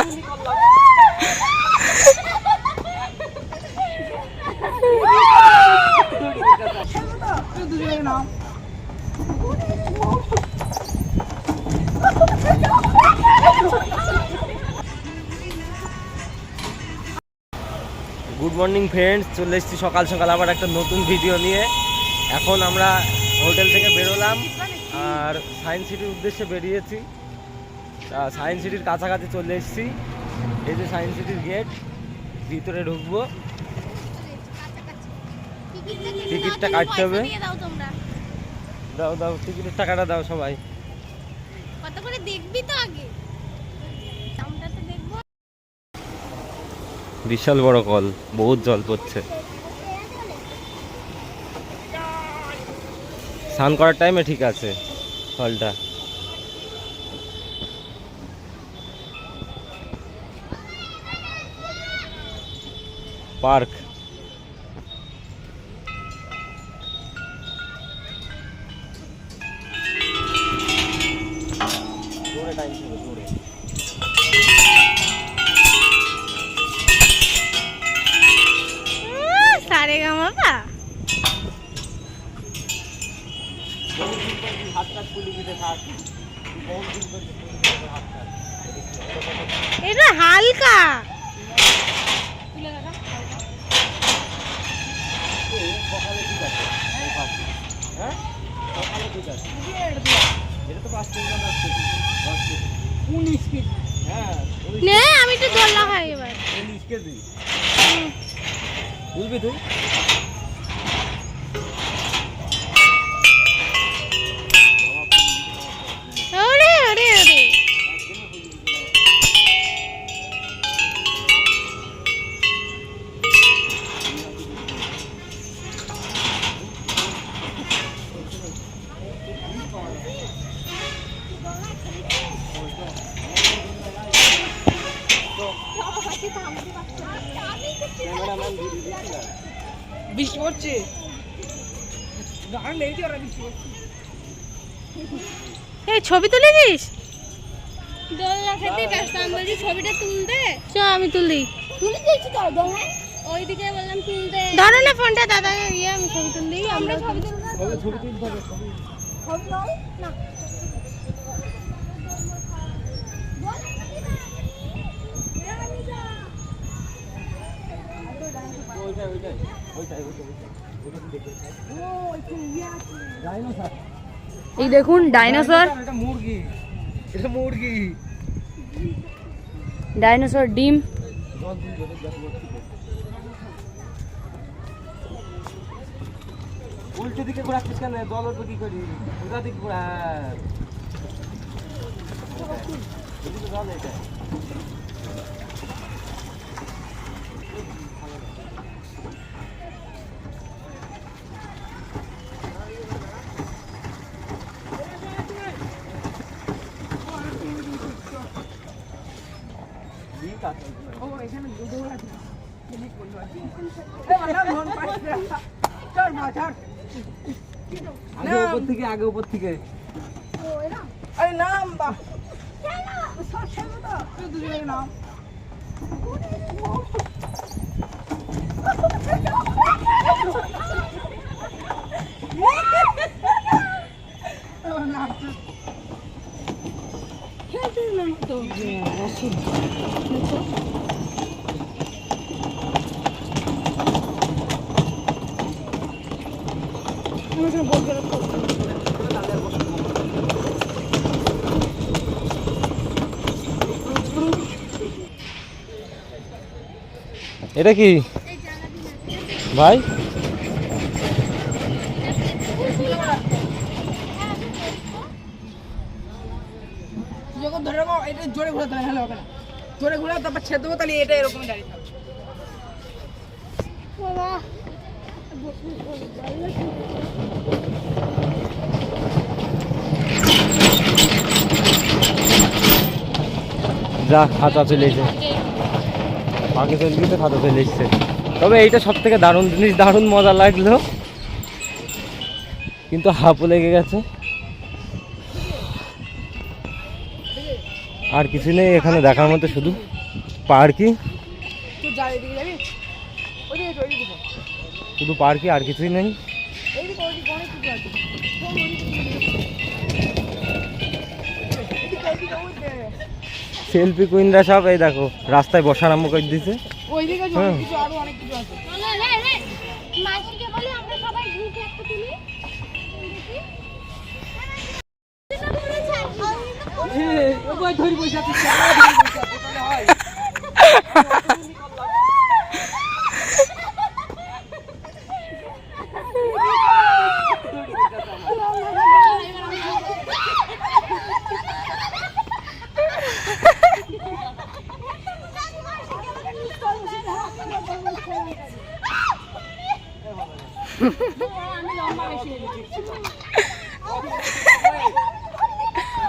Good morning friends, চলে এসেছি সকাল সকাল আবার একটা নতুন ভিডিও নিয়ে। এখন আমরা হোটেল থেকে বেরোলাম আর সায়েন্স সিটির উদ্দেশ্যে বেরিয়েছি। সায়েন্স সিটির কাছাকাছি চলে এসেছি। এই যে সায়েন্স সিটির গেট, ভিতরে ঢুকবো। টিকিটটা কাটতে হবে। দাও দাও, টিকিটের টাকাটা দাও সবাই। কত করে দেখবি তো আগে, দামটা তো দেখবো। বিশাল বড় কল, বহুত জল পড়ছে। স্নান করার টাইমে ঠিক আছে কলটা। পার্ক সারেগামাপা। এটা হালকা নে, আমি তো জল খাই এবার। 19 কেজি বুঝবি তুই? ওরে ওরে ওরে, বৃষ্টি পড়ছে, এই ছবি তুলেছিস? দোলনা খেতে ব্যস্ত, আমি বলছি ছবিটা তুলতে চ, আমি তুলি। তুলে দিয়েছি তো দোলনা, ওইদিকে বললাম তুলতে। ধরো না ফোনটা দাদা, ইয়ে আমি ছবি তুললি। আমরা ছবি তুলবো, ছবি তুলতে হবে। ছবি দাও না। এই দেখুন ডাইনোসর, মুরগি, এটা মুরগি। ডাইনোসর ডিম। উল্টো দিকে ঘোরাচ্ছিস কেন? জল উঠবে কি করি? ওটা দিকে ঘোরা। জল এটা আগে উপর থেকে আরে নাম বা নাম এটা কি ভাই? যখন ধরে রাখো এটা জোরে ঘোরাতে হবে, নাহলে হবে না। জোরে ঘোরাও, তারপর ছেড়ে দেবো, তাহলে এটা এরকম দাঁড়িয়ে থাকবে। যা, খাতা চলে এসে আগে চলে গেছে, খাতা চলে এসছে। তবে এইটা সব থেকে দারুণ জিনিস, দারুণ মজা লাগলো, কিন্তু হাঁপও লেগে গেছে। আর কিছু নেই এখানে দেখার মতো, শুধু পার্কই, তুই যা এদিকে যাবি, ওইদিকে শুধু পার্কই, আর কিছুই নেই। এইদিকে অনেক কিছু আছে। সেলফি কুইনরা সব এই দেখো রাস্তায় বসা আরম্ভ করে দিছে। ওইদিকে হ্যাঁ। কিছু আরো অনেক কিছু আছে। মাসিকে বলি আমরা সবাই গ্রুপে একটা তুলি। ওই ধরি পয়সা তুই হয়।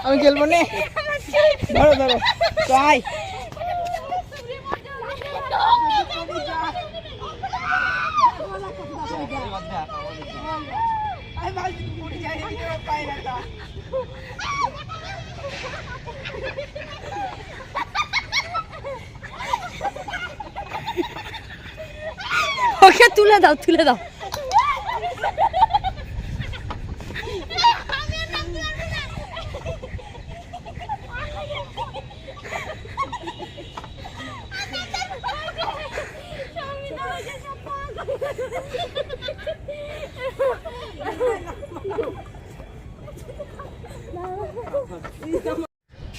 আমি খেলবো নে, ধরো ধরো তাই ওকে তুলে দাও, তুলে দাও।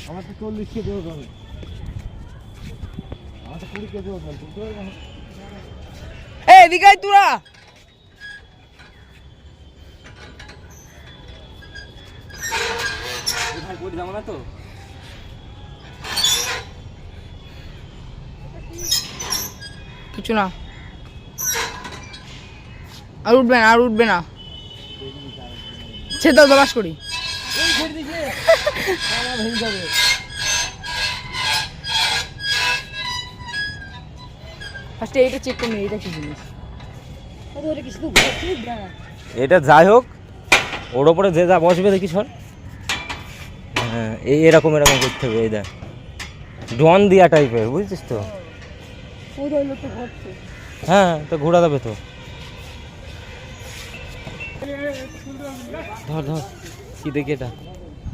আমার তো 40 কেজি ওজন, আমার তো 20 কেজি ওজন, বুঝতে পারবেন? এদিকে আয় তোরা। ভাই পড়ে যাবো না তো? কিছু না, আর উঠবে না, আর উঠবে না, সে তো দবাস করি। ফার্স্টে এইটা চেক করে নে, এইটা কি জিনিস। এটা যাই হোক, ওর ওপরে যে যা বসবে দেখি সর। হ্যাঁ এরকম এরকম করতে হবে, এই দেখ ডন দিয়া টাইপের, বুঝছিস তো? হ্যাঁ তো ঘোরা যাবে তো। ধর ধর, কি দেখি এটা,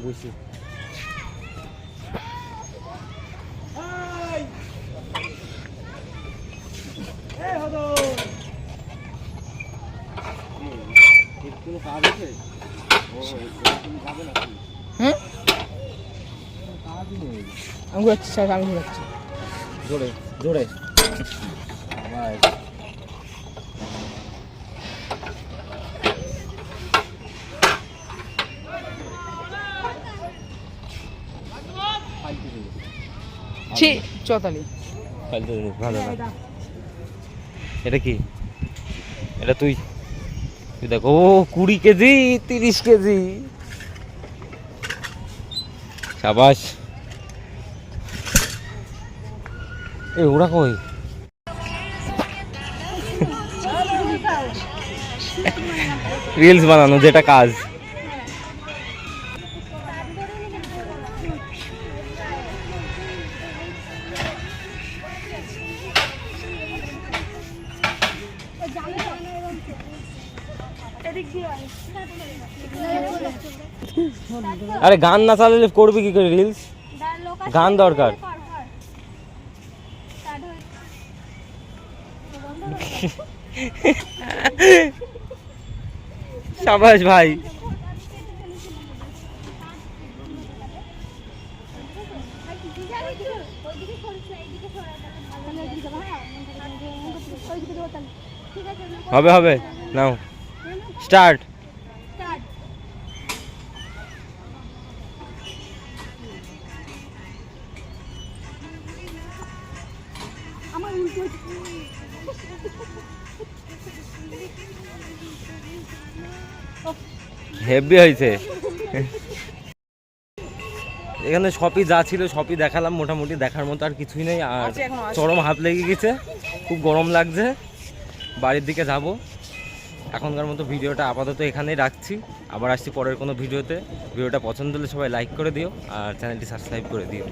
বুঝছি। হুম, আমি ঘুরাচ্ছি স্যার, আমি ঘুরাচ্ছি। জোরে জোরে ছি চতালি। ভালো না। এটা কি? এটা তুই দেখো, ও 20 কেজি 30 কেজি, সাবাস। এই ওরা কই? রিলস বানানো যেটা কাজ। আরে গান না চালালে করবি কি করে রিলস? গান দরকার। সাবাস ভাই। হবে হবে, নাও স্টার্ট। হেভি হয়েছে। এখানে সবই যা ছিল সবই দেখালাম, মোটামুটি দেখার মতো আর কিছুই নেই। আর চরম হাত লেগে গেছে, খুব গরম লাগছে, বাড়ির দিকে যাব। এখনকার মতো ভিডিওটা আপাতত এখানেই রাখছি। আবার আসছি পরের কোনো ভিডিওতে। ভিডিওটা পছন্দ হলে সবাই লাইক করে দিও আর চ্যানেলটি সাবস্ক্রাইব করে দিও।